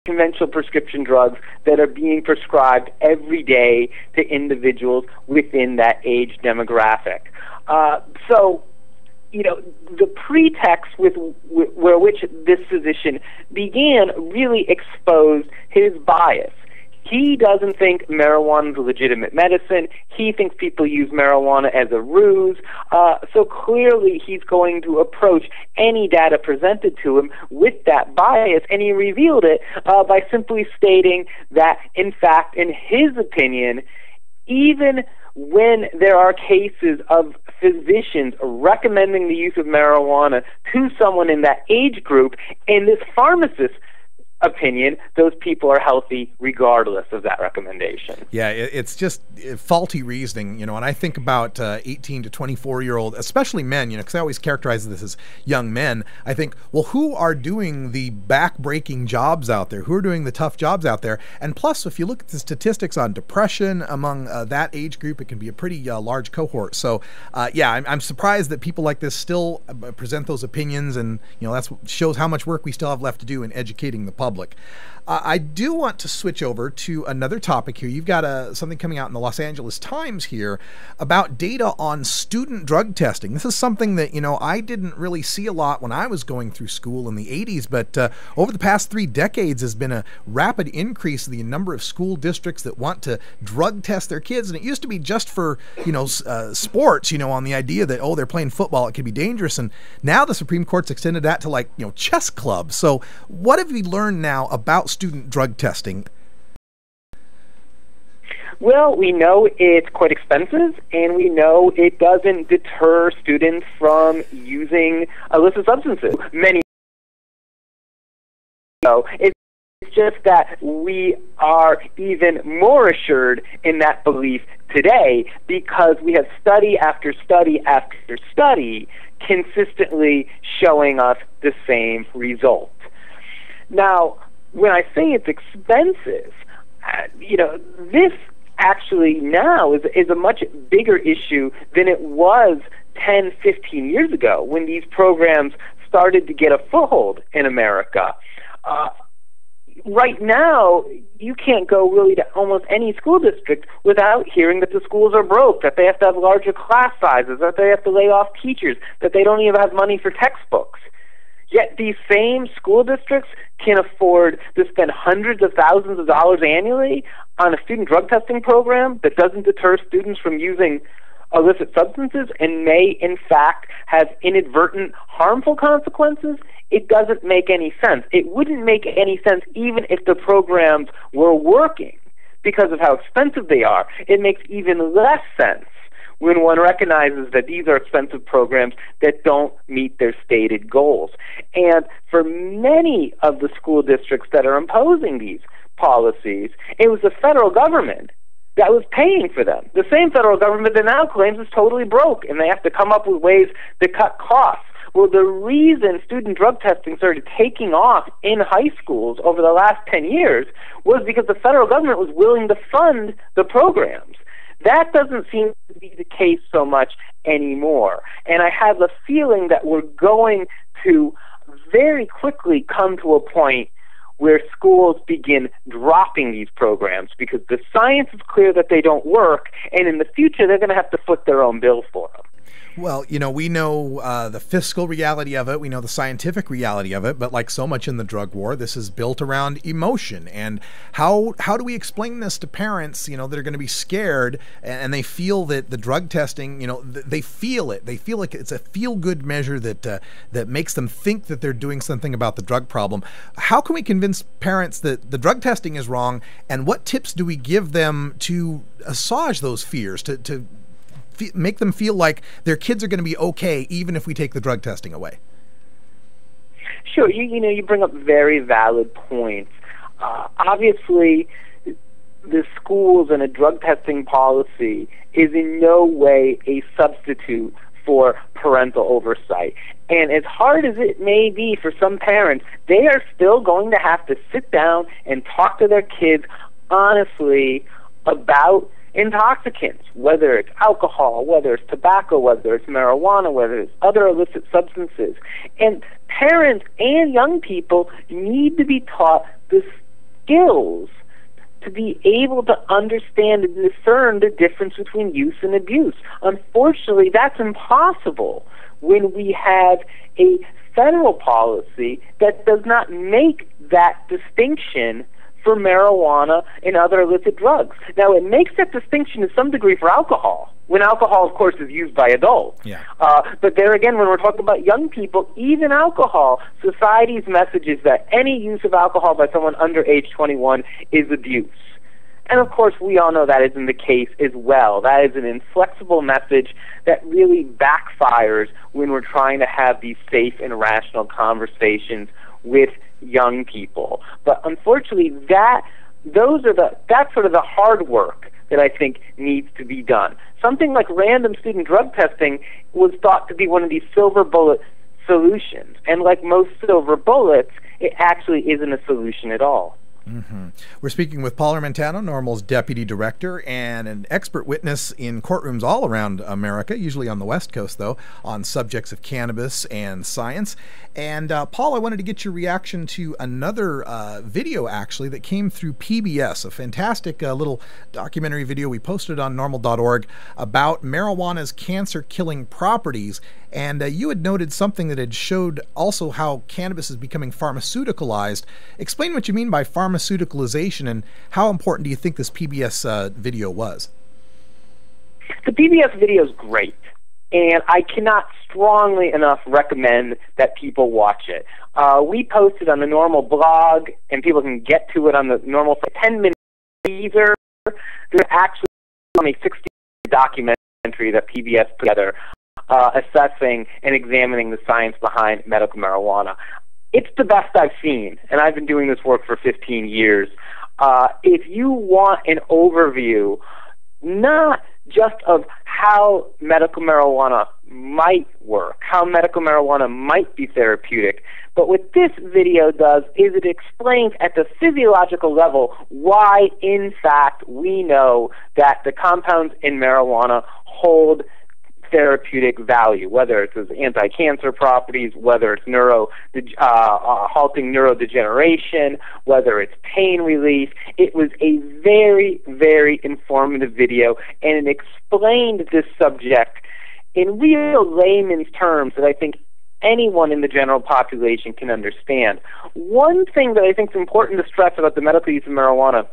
conventional prescription drugs that are being prescribed every day to individuals within that age demographic. So, the pretext with which this physician began really exposed his bias. He doesn't think marijuana is a legitimate medicine. He thinks people use marijuana as a ruse. So clearly he's going to approach any data presented to him with that bias, and he revealed it by simply stating that, in fact, in his opinion, even when there are cases of physicians recommending the use of marijuana to someone in that age group, in this pharmacist's opinion, those people are healthy regardless of that recommendation. Yeah, it's just faulty reasoning, and I think about 18 to 24-year-old, especially men, because I always characterize this as young men. I think, well, who are doing the back-breaking jobs out there? Who are doing the tough jobs out there? And plus, if you look at the statistics on depression among that age group, it can be a pretty large cohort. So, I'm surprised that people like this still present those opinions, and, that shows how much work we still have left to do in educating the public. I do want to switch over to another topic here. You've got something coming out in the Los Angeles Times here about data on student drug testing. This is something that, I didn't really see a lot when I was going through school in the 80s, but over the past 3 decades has been a rapid increase in the number of school districts that want to drug test their kids. And it used to be just for, sports, on the idea that, they're playing football, it could be dangerous. And now the Supreme Court's extended that to chess clubs. So what have we learned now about student drug testing? Well, we know it's quite expensive, and we know it doesn't deter students from using illicit substances. It's just that we are even more assured in that belief today because we have study after study after study consistently showing us the same result. Now, when I say it's expensive, this actually now is a much bigger issue than it was 10, 15 years ago when these programs started to get a foothold in America. Right now, you can't go really to almost any school district without hearing that the schools are broke, that they have to have larger class sizes, that they have to lay off teachers, that they don't even have money for textbooks. Yet these same school districts can afford to spend hundreds of thousands of dollars annually on a student drug testing program that doesn't deter students from using illicit substances and may, in fact, have inadvertent harmful consequences. It doesn't make any sense. It wouldn't make any sense even if the programs were working because of how expensive they are. It makes even less sense when one recognizes that these are expensive programs that don't meet their stated goals. And for many of the school districts that are imposing these policies, it was the federal government that was paying for them. The same federal government that now claims is totally broke, and they have to come up with ways to cut costs. Well, the reason student drug testing started taking off in high schools over the last 10 years was because the federal government was willing to fund the programs. That doesn't seem to be the case so much anymore. And I have a feeling that we're going to very quickly come to a point where schools begin dropping these programs because the science is clear that they don't work, and in the future they're going to have to foot their own bill for them. Well, you know, we know the fiscal reality of it. We know the scientific reality of it. But like so much in the drug war, this is built around emotion. And how do we explain this to parents, you know, that are going to be scared and they feel that the drug testing, you know, they feel it. They feel like it's a feel-good measure that that makes them think that they're doing something about the drug problem. How can we convince parents that the drug testing is wrong? And what tips do we give them to assuage those fears, to make them feel like their kids are going to be okay even if we take the drug testing away? Sure. You bring up very valid points. Obviously, the schools and a drug testing policy is in no way a substitute for parental oversight. And as hard as it may be for some parents, they are still going to have to sit down and talk to their kids honestly about intoxicants, whether it's alcohol, whether it's tobacco, whether it's marijuana, whether it's other illicit substances. And parents and young people need to be taught the skills to be able to understand and discern the difference between use and abuse. Unfortunately, that's impossible when we have a federal policy that does not make that distinction for marijuana and other illicit drugs. Now, it makes that distinction to some degree for alcohol, when alcohol, of course, is used by adults. Yeah. But there again, when we're talking about young people, even alcohol, society's message is that any use of alcohol by someone under age 21 is abuse. And of course, we all know that isn't the case as well. That is an inflexible message that really backfires when we're trying to have these safe and rational conversations with young people. But unfortunately, that's sort of the hard work that I think needs to be done. Something like random student drug testing was thought to be one of these silver bullet solutions. And like most silver bullets, it actually isn't a solution at all. Mm-hmm. We're speaking with Paul Armentano, NORML's deputy director and an expert witness in courtrooms all around America, usually on the West Coast, though, on subjects of cannabis and science. And Paul, I wanted to get your reaction to another video, actually, that came through PBS, a fantastic little documentary video we posted on NORML.org about marijuana's cancer-killing properties. And you had noted something that had showed also how cannabis is becoming pharmaceuticalized. Explain what you mean by pharmaceuticalization, and how important do you think this PBS video was? The PBS video is great, and I cannot strongly enough recommend that people watch it. We posted on the NORML blog, and people can get to it on the NORML for 10-minute teaser. There's actually only 60 documentary that PBS put together assessing and examining the science behind medical marijuana. It's the best I've seen, and I've been doing this work for 15 years. If you want an overview, not just of how medical marijuana might work, how medical marijuana might be therapeutic, but what this video does is it explains at the physiological level why, in fact, we know that the compounds in marijuana hold therapeutic value, whether it's its anti-cancer properties, whether it's halting neurodegeneration, whether it's pain relief. It was a very, very informative video, and it explained this subject in real layman's terms that I think anyone in the general population can understand. One thing that I think is important to stress about the medical use of marijuana,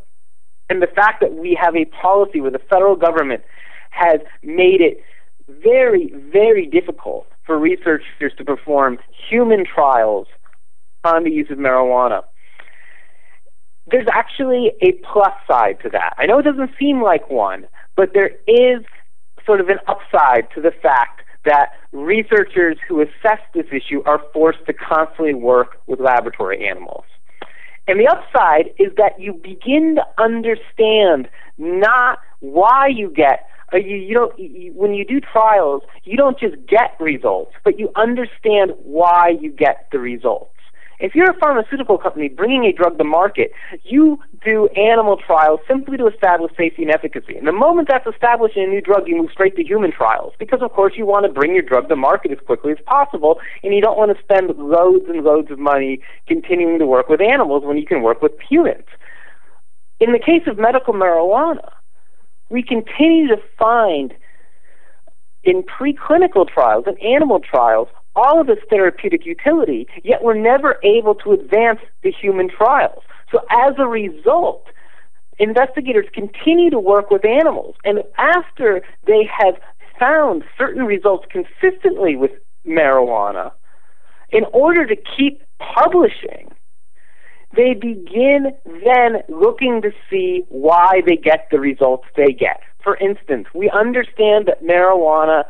and the fact that we have a policy where the federal government has made it very, very difficult for researchers to perform human trials on the use of marijuana. There's actually a plus side to that. I know it doesn't seem like one, but there is sort of an upside to the fact that researchers who assess this issue are forced to constantly work with laboratory animals. And the upside is that you begin to understand not why you get. When you do trials, you don't just get results, but you understand why you get the results. If you're a pharmaceutical company bringing a drug to market, you do animal trials simply to establish safety and efficacy. And the moment that's established in a new drug, you move straight to human trials because, of course, you want to bring your drug to market as quickly as possible, and you don't want to spend loads and loads of money continuing to work with animals when you can work with humans. In the case of medical marijuana, we continue to find in preclinical trials and animal trials all of its therapeutic utility, yet we're never able to advance the human trials. So as a result, investigators continue to work with animals, and after they have found certain results consistently with marijuana, in order to keep publishing, they begin then looking to see why they get the results they get. For instance, we understand that marijuana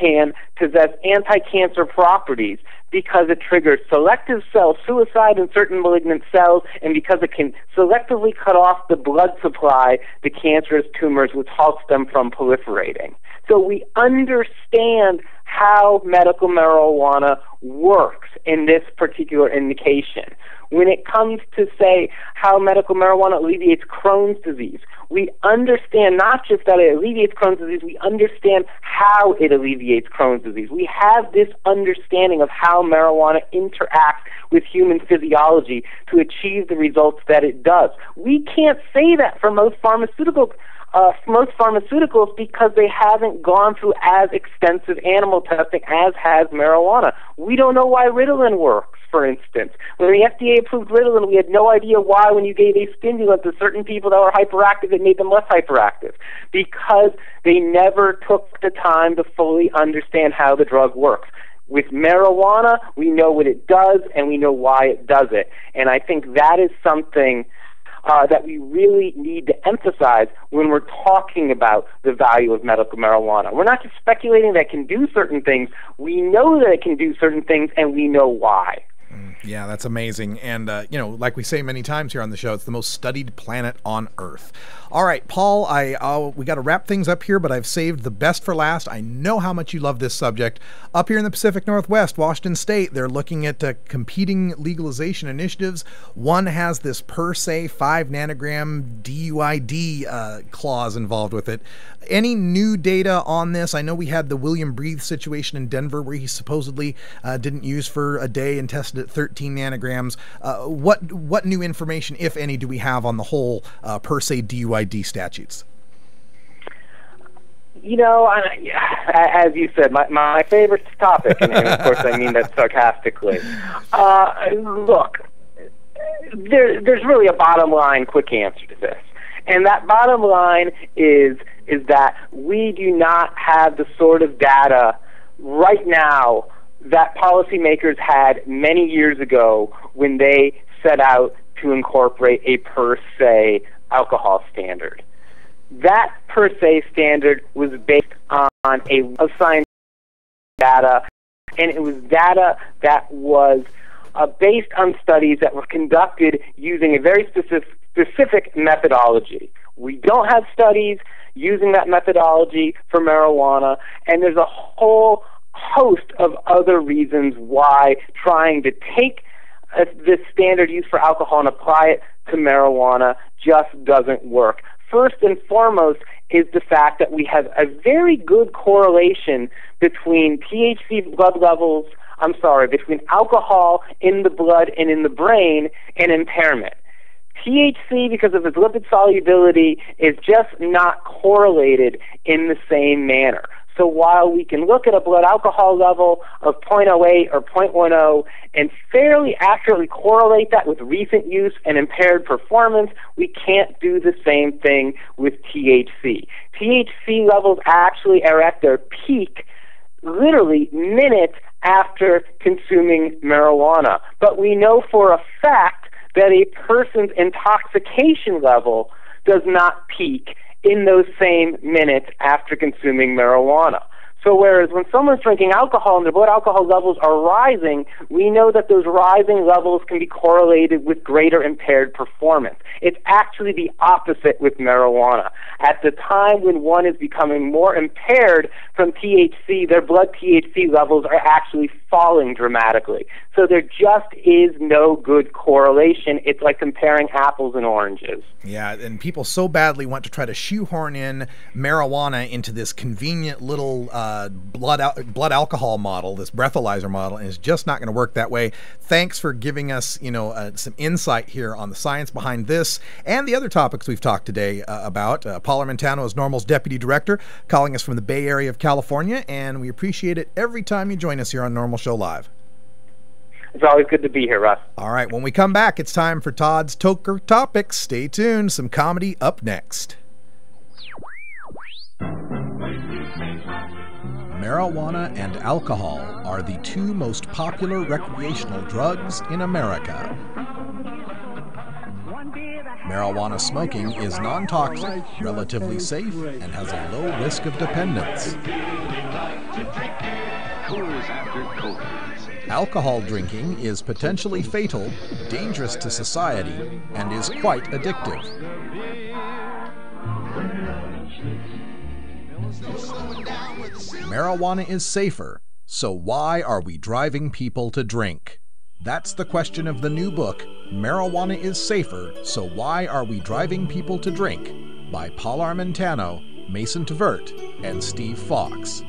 can possess anti-cancer properties because it triggers selective cell suicide in certain malignant cells, and because it can selectively cut off the blood supply to cancerous tumors, which halts them from proliferating. So we understand how medical marijuana works in this particular indication. When it comes to, say, how medical marijuana alleviates Crohn's disease, we understand not just that it alleviates Crohn's disease, we understand how it alleviates Crohn's disease. We have this understanding of how marijuana interacts with human physiology to achieve the results that it does. We can't say that for most pharmaceuticals because they haven't gone through as extensive animal testing as has marijuana. We don't know why Ritalin works, for instance. When the FDA approved Ritalin, we had no idea why when you gave a stimulant to certain people that were hyperactive, it made them less hyperactive, because they never took the time to fully understand how the drug works. With marijuana, we know what it does, and we know why it does it. And I think that is something that we really need to emphasize when we're talking about the value of medical marijuana. We're not just speculating that it can do certain things. We know that it can do certain things, and we know why. Yeah, that's amazing. And, like we say many times here on the show, it's the most studied planet on Earth. All right, Paul, we got to wrap things up here, but I've saved the best for last. I know how much you love this subject. Up here in the Pacific Northwest, Washington State, they're looking at competing legalization initiatives. One has this per se 5 nanogram DUID clause involved with it. Any new data on this? I know we had the William Breathe situation in Denver where he supposedly didn't use for a day and tested at 13 nanograms. What new information, if any, do we have on the whole per se DUID statutes? As you said, my favorite topic, and of course I mean that sarcastically. Look, there's really a bottom line quick answer to this. And that bottom line is that we do not have the sort of data right now that policymakers had many years ago when they set out to incorporate a per se alcohol standard. That per se standard was based on a scientific data, and it was data that was based on studies that were conducted using a very specific methodology. We don't have studies using that methodology for marijuana, and there's a whole host of other reasons why trying to take this standard used for alcohol and apply it to marijuana just doesn't work. First and foremost is the fact that we have a very good correlation between between alcohol in the blood and in the brain and impairment. THC, because of its lipid solubility, is just not correlated in the same manner. So while we can look at a blood alcohol level of 0.08 or 0.10 and fairly accurately correlate that with recent use and impaired performance, we can't do the same thing with THC. THC levels actually are at their peak literally minutes after consuming marijuana. But we know for a fact that a person's intoxication level does not peak in those same minutes after consuming marijuana. So whereas when someone's drinking alcohol and their blood alcohol levels are rising, we know that those rising levels can be correlated with greater impaired performance. It's actually the opposite with marijuana. At the time when one is becoming more impaired from THC, their blood THC levels are actually falling dramatically. So there just is no good correlation. It's like comparing apples and oranges. Yeah, and people so badly want to try to shoehorn in marijuana into this convenient little blood alcohol model, this breathalyzer model, and it's just not going to work that way. Thanks for giving us, some insight here on the science behind this and the other topics we've talked today about. Paul Armentano is NORML's Deputy Director, calling us from the Bay Area of California, and we appreciate it every time you join us here on NORML Show Live. It's always good to be here, Russ. All right, when we come back, it's time for Todd's Toker Topics. Stay tuned. Some comedy up next. Marijuana and alcohol are the two most popular recreational drugs in America. Marijuana smoking is non-toxic, relatively safe, and has a low risk of dependence. Alcohol drinking is potentially fatal, dangerous to society, and is quite addictive. Marijuana is safer, so why are we driving people to drink? That's the question of the new book, Marijuana is Safer, So Why Are We Driving People to Drink? By Paul Armentano, Mason Tvert, and Steve Fox.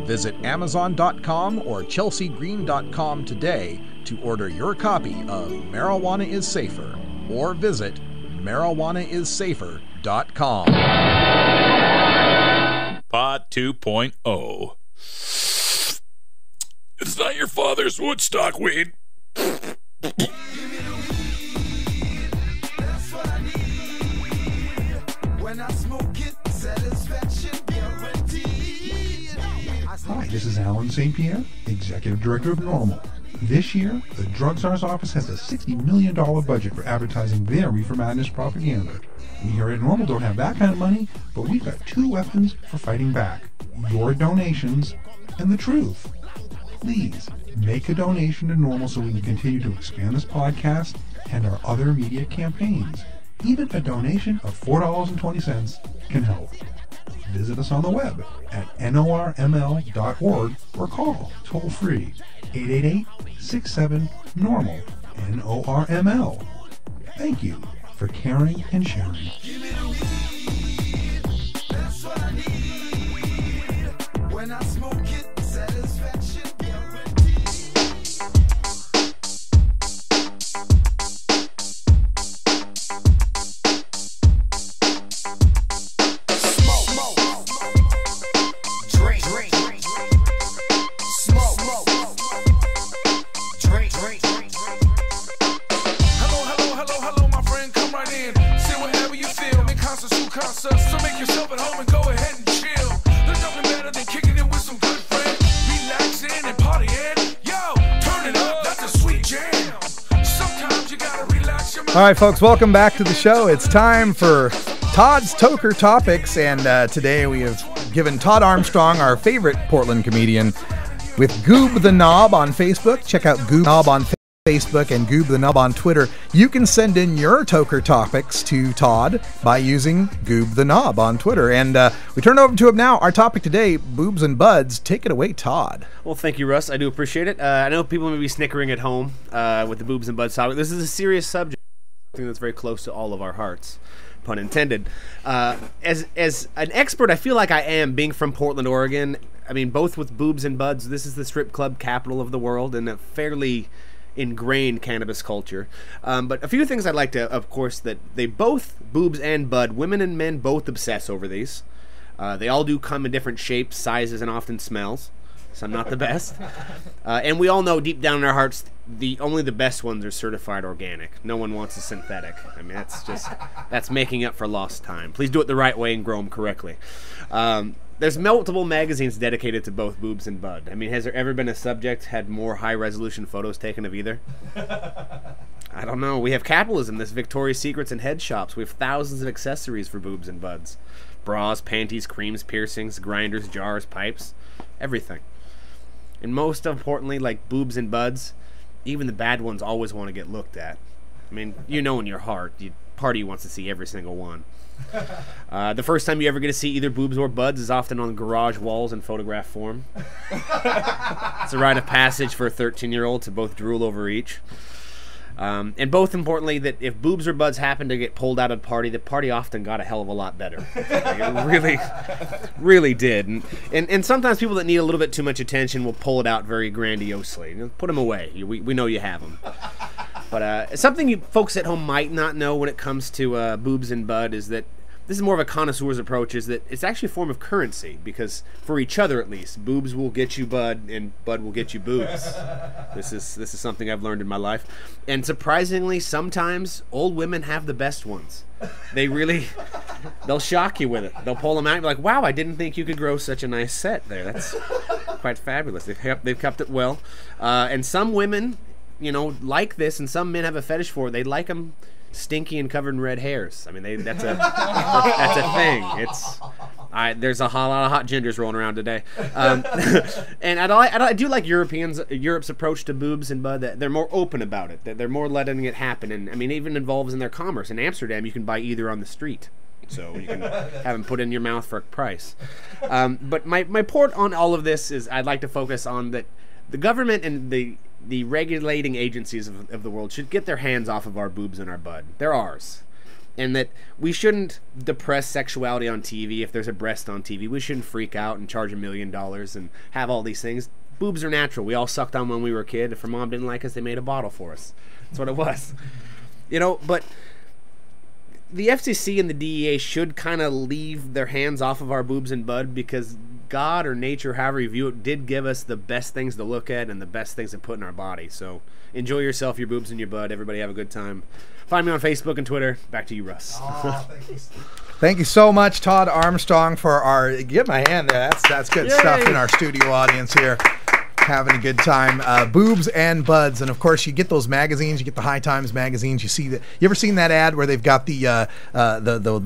Visit Amazon.com or ChelseaGreen.com today to order your copy of Marijuana is Safer, or visit MarijuanaIsSafer.com. Pod 2.0. It's not your father's Woodstock weed. Hi, this is Alan St. Pierre, Executive Director of NORML. This year, the Drug Czar's office has a $60 million budget for advertising their Reefer Madness propaganda. We here at NORML don't have that kind of money, but we've got two weapons for fighting back: your donations and the truth. Please make a donation to NORML so we can continue to expand this podcast and our other media campaigns. Even a donation of $4.20 can help. Visit us on the web at norml.org or call toll-free 888-67-NORML, NORML. Thank you for caring and sharing. When I smoke it, satisfaction. So make yourself at home and go ahead and chill. There's nothing better than kicking it with some good friends, relaxing and partying. Yo, turn it up, that's a sweet jam. Sometimes you gotta relax your mind. All right, folks, welcome back to the show. It's time for Todd's Toker Topics, and today we have given Todd Armstrong, our favorite Portland comedian, with Goob the Knob on Facebook. Check out Goob Knob on Facebook and Goob the Knob on Twitter. You can send in your Toker topics to Todd by using Goob the Knob on Twitter. And we turn over to him now. Our topic today, boobs and buds. Take it away, Todd. Well, thank you, Russ. I do appreciate it. I know people may be snickering at home with the boobs and buds topic. This is a serious subject, something that's very close to all of our hearts, pun intended. As an expert, I feel like I am, being from Portland, Oregon. I mean, both with boobs and buds, this is the strip club capital of the world and a fairly ingrained cannabis culture. But a few things I'd like to, of course, that they both, boobs and bud, women and men both obsess over these. They all do come in different shapes, sizes, and often smells. So I'm not the best. And we all know deep down in our hearts, only the best ones are certified organic. No one wants a synthetic. I mean, that's making up for lost time. Please do it the right way and grow them correctly. There's multiple magazines dedicated to both boobs and bud. I mean, has there ever been a subject had more high-resolution photos taken of either? I don't know. We have capitalism. There's Victoria's Secrets and head shops. We have thousands of accessories for boobs and buds. Bras, panties, creams, piercings, grinders, jars, pipes. everything. And most importantly, like boobs and buds, even the bad ones always want to get looked at. I mean, you know in your heart, part of you wants to see every single one. The first time you ever get to see either boobs or buds is often on garage walls in photograph form. It's a rite of passage for a 13-year-old to both drool over each. And both importantly, that if boobs or buds happen to get pulled out of the party often got a hell of a lot better. Like it really, really did. And sometimes people that need a little bit too much attention will pull it out very grandiosely. You know, put them away. We know you have them. But something you folks at home might not know when it comes to boobs and bud is that this is more of a connoisseur's approach, is that it's actually a form of currency, because for each other at least, boobs will get you bud and bud will get you boobs. This is something I've learned in my life. And surprisingly, sometimes old women have the best ones. They'll shock you with it. They'll pull them out and be like, wow, I didn't think you could grow such a nice set there. That's quite fabulous. They've kept it well. And some women, like this, and some men have a fetish for it. They like them stinky and covered in red hairs. I mean, that's a thing. There's a lot of hot gingers rolling around today. And I do like Europe's approach to boobs and bud. That they're more open about it. That they're more letting it happen. And I mean, even involves in their commerce. In Amsterdam, you can buy either on the street, so you can have them put in your mouth for a price. But my point on all of this is I'd like to focus on that the government and the regulating agencies of the world should get their hands off of our boobs and our bud. They're ours. And that we shouldn't depress sexuality on TV. If there's a breast on TV, we shouldn't freak out and charge $1 million and have all these things. Boobs are natural. We all sucked on when we were a kid. If our mom didn't like us, they made a bottle for us. That's what it was. But the FCC and the DEA should kind of leave their hands off of our boobs and bud, because God or nature, however you view it, did give us the best things to look at and the best things to put in our body. So enjoy yourself, your boobs and your bud. Everybody have a good time. Find me on Facebook and Twitter. Back to you, Russ. Thank you. Thank you so much, Todd Armstrong, for our... Give my hand there. That's good stuff in our studio audience here. Having a good time. Boobs and buds. And of course, you get those magazines. You get the High Times magazines. You see that. You ever seen that ad where they've got the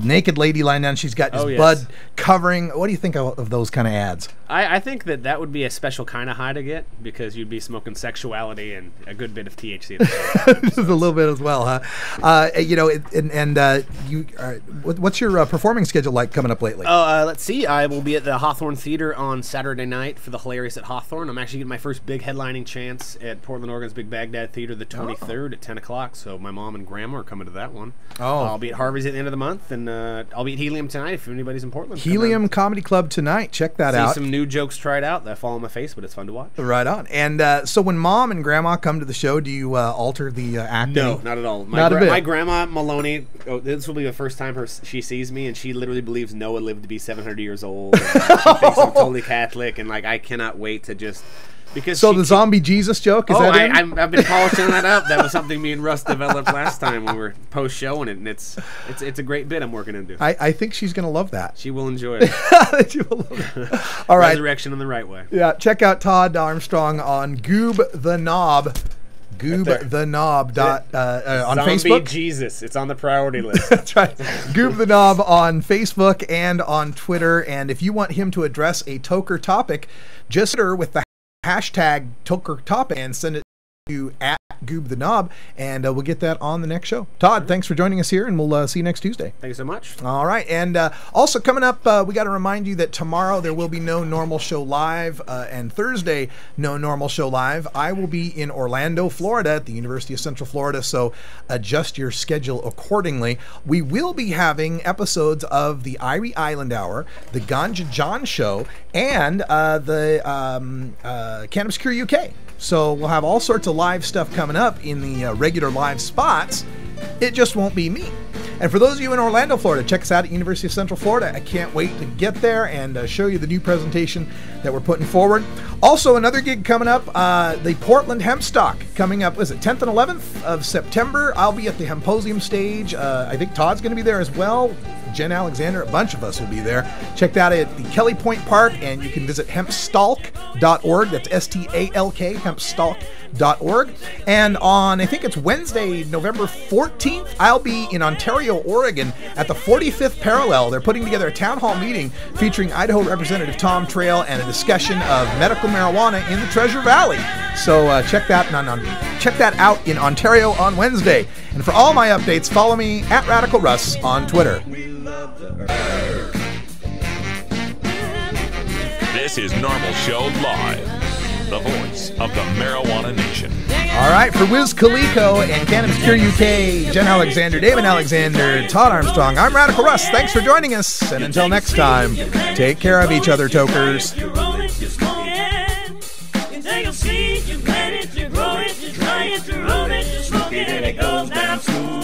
naked lady lying down? She's got this bud covering. What do you think of those kind of ads? I think that would be a special kind of high to get, because you'd be smoking sexuality and a good bit of THC. Just a little bit as well, huh? What's your performing schedule like coming up lately? Let's see. I will be at the Hawthorne Theater on Saturday night for the Hilarious at Hawthorne. I'm actually getting my first big headlining chance at Portland, Oregon's Big Baghdad Theater the 23rd at 10 o'clock. So my mom and grandma are coming to that one. I'll be at Harvey's at the end of the month, and I'll be at Helium tonight if anybody's in Portland. Helium Comedy Club tonight. Check that out. See some new jokes tried out. That fall on my face, but it's fun to watch. Right on. And so when mom and grandma come to the show, do you alter the acting? No, not at all. My grandma Maloney, this will be the first time she sees me, and she literally believes Noah lived to be 700 years old. And she thinks I'm totally Catholic, and I cannot wait to just... So the zombie Jesus joke, is that in? I've been polishing that up. That was something me and Russ developed last time when we were post-showing it, and it's a great bit I'm working into. I think she's going to love that. She will enjoy it. She will love it. All right. Resurrection in the right way. Yeah, check out Todd Armstrong on Goob the Knob. Goob the Knob on Facebook. Zombie Jesus. It's on the priority list. That's right. Goob the Knob on Facebook and on Twitter. And if you want him to address a Toker topic, just with the hashtag Toker topic and send it to @GoobTheKnob, and we'll get that on the next show. Todd, thanks for joining us here, and we'll see you next Tuesday. Thanks so much. All right, and also coming up, we got to remind you that tomorrow there will be no normal show live, and Thursday no normal show live. I will be in Orlando, Florida, at the University of Central Florida, so adjust your schedule accordingly. We will be having episodes of the Irie Island Hour, the Ganja John Show, and the Cannabis Cure UK. So we'll have all sorts of live stuff coming up in the regular live spots. It just won't be me. And for those of you in Orlando, Florida, check us out at University of Central Florida. I can't wait to get there and show you the new presentation that we're putting forward. Also, another gig coming up, the Portland Hempstock coming up, was it 10th and 11th of September? I'll be at the Hemposium stage. I think Todd's going to be there as well. Jen Alexander, a bunch of us will be there. Check that out at the Kelly Point Park, and you can visit hempstalk.org. That's STALK, hempstalk.org. And on, I think it's Wednesday, November 14th, I'll be in Ontario, Oregon at the 45th Parallel. They're putting together a town hall meeting featuring Idaho Representative Tom Trail and a discussion of medical marijuana in the Treasure Valley. So check that out in Ontario on Wednesday. And for all my updates, follow me at Radical Russ on Twitter. This is Normal Show Live, the voice of the Marijuana Nation. All right, for Wiz Khalico and Cannabis Cure UK, Jen Alexander, David Alexander, Todd Armstrong, I'm Radical Russ. Thanks for joining us, and until next time, take care of each other, tokers. You plant it, you grow it, you dry it, you roll it, you smoke it, and it goes down smooth.